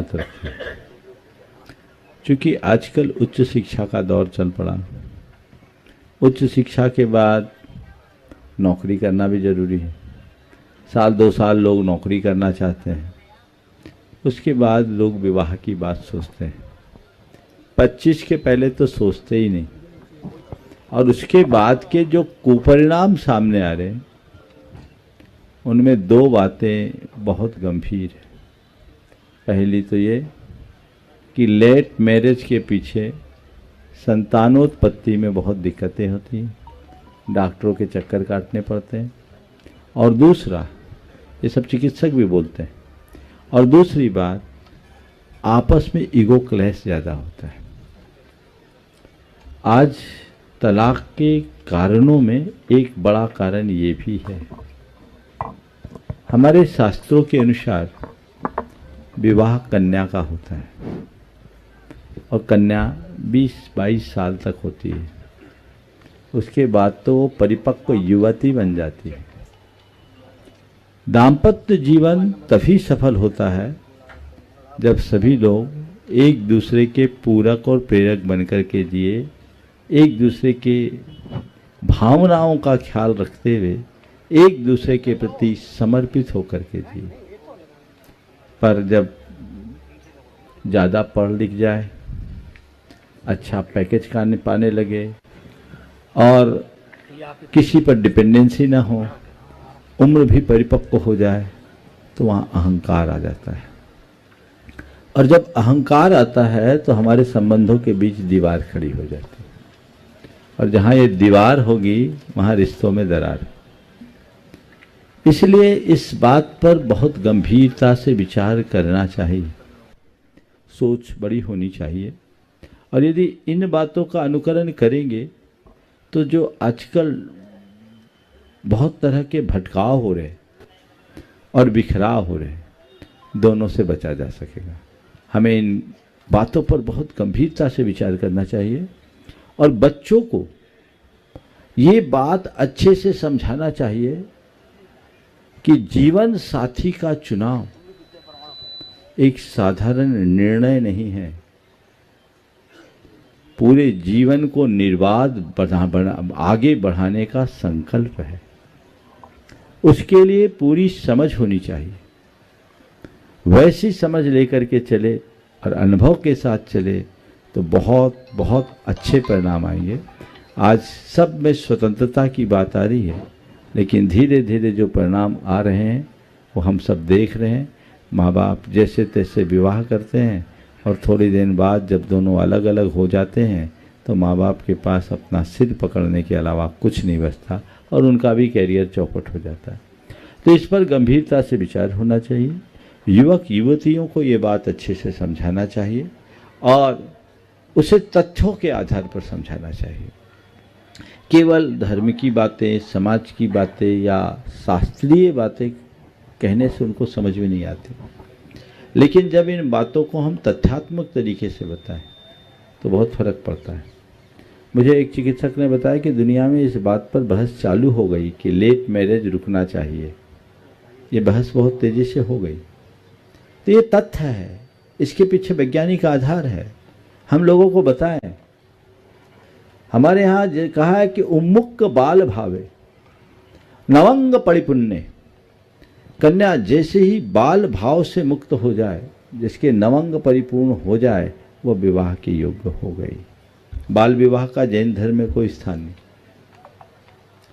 बात रखी। क्योंकि आजकल उच्च शिक्षा का दौर चल पड़ा, उच्च शिक्षा के बाद नौकरी करना भी ज़रूरी है। साल 2 साल लोग नौकरी करना चाहते हैं, उसके बाद लोग विवाह की बात सोचते हैं। 25 के पहले तो सोचते ही नहीं। और उसके बाद के जो कुपरिणाम सामने आ रहे हैं उनमें 2 बातें बहुत गंभीर है। पहली तो ये कि लेट मैरिज के पीछे संतानोत्पत्ति में बहुत दिक्कतें होती हैं, डॉक्टरों के चक्कर काटने पड़ते हैं। और दूसरा, ये सब चिकित्सक भी बोलते हैं, और दूसरी बात, आपस में ईगो क्लैश ज़्यादा होता है। आज तलाक के कारणों में एक बड़ा कारण ये भी है। हमारे शास्त्रों के अनुसार विवाह कन्या का होता है और कन्या 20-22 साल तक होती है। उसके बाद तो वो परिपक्व युवती बन जाती है। दाम्पत्य जीवन तभी सफल होता है जब सभी लोग एक दूसरे के पूरक और प्रेरक बनकर के जिए, एक दूसरे के भावनाओं का ख्याल रखते हुए एक दूसरे के प्रति समर्पित होकर के जिए। पर जब ज़्यादा पढ़ लिख जाए, अच्छा पैकेज पाने लगे और किसी पर डिपेंडेंसी ना हो, उम्र भी परिपक्व हो जाए, तो वहाँ अहंकार आ जाता है। और जब अहंकार आता है तो हमारे संबंधों के बीच दीवार खड़ी हो जाती है, और जहाँ ये दीवार होगी वहाँ रिश्तों में दरार। इसलिए इस बात पर बहुत गंभीरता से विचार करना चाहिए, सोच बड़ी होनी चाहिए। और यदि इन बातों का अनुकरण करेंगे तो जो आजकल बहुत तरह के भटकाव हो रहे और बिखराव हो रहे, दोनों से बचा जा सकेगा। हमें इन बातों पर बहुत गंभीरता से विचार करना चाहिए और बच्चों को ये बात अच्छे से समझाना चाहिए कि जीवन साथी का चुनाव एक साधारण निर्णय नहीं है, पूरे जीवन को निर्बाध आगे बढ़ाने का संकल्प है। उसके लिए पूरी समझ होनी चाहिए। वैसी समझ लेकर के चले और अनुभव के साथ चले तो बहुत बहुत अच्छे परिणाम आएंगे। आज सब में स्वतंत्रता की बात आ रही है, लेकिन धीरे धीरे जो परिणाम आ रहे हैं वो हम सब देख रहे हैं। माँ बाप जैसे तैसे विवाह करते हैं और थोड़ी दिन बाद जब दोनों अलग अलग हो जाते हैं तो माँ बाप के पास अपना सिर पकड़ने के अलावा कुछ नहीं बचता और उनका भी कैरियर चौपट हो जाता है। तो इस पर गंभीरता से विचार होना चाहिए। युवक युवतियों को ये बात अच्छे से समझाना चाहिए और उसे तथ्यों के आधार पर समझाना चाहिए। केवल धर्म की बातें, समाज की बातें या शास्त्रीय बातें कहने से उनको समझ में नहीं आती, लेकिन जब इन बातों को हम तथ्यात्मक तरीके से बताएं तो बहुत फर्क पड़ता है। मुझे एक चिकित्सक ने बताया कि दुनिया में इस बात पर बहस चालू हो गई कि लेट मैरिज रुकना चाहिए। ये बहस बहुत तेज़ी से हो गई। तो ये तथ्य है, इसके पीछे वैज्ञानिक आधार है। हम लोगों को बताएं। हमारे यहाँ कहा है कि उन्मुक्त बाल भावे नवंग परिपुण्य। कन्या जैसे ही बाल भाव से मुक्त हो जाए, जिसके नवंग परिपूर्ण हो जाए, वो विवाह के योग्य हो गई। बाल विवाह का जैन धर्म में कोई स्थान नहीं,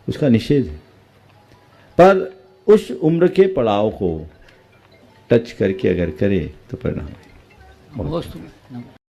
उसका निषेध है। पर उस उम्र के पड़ाव को टच करके अगर करे तो परिणाम है।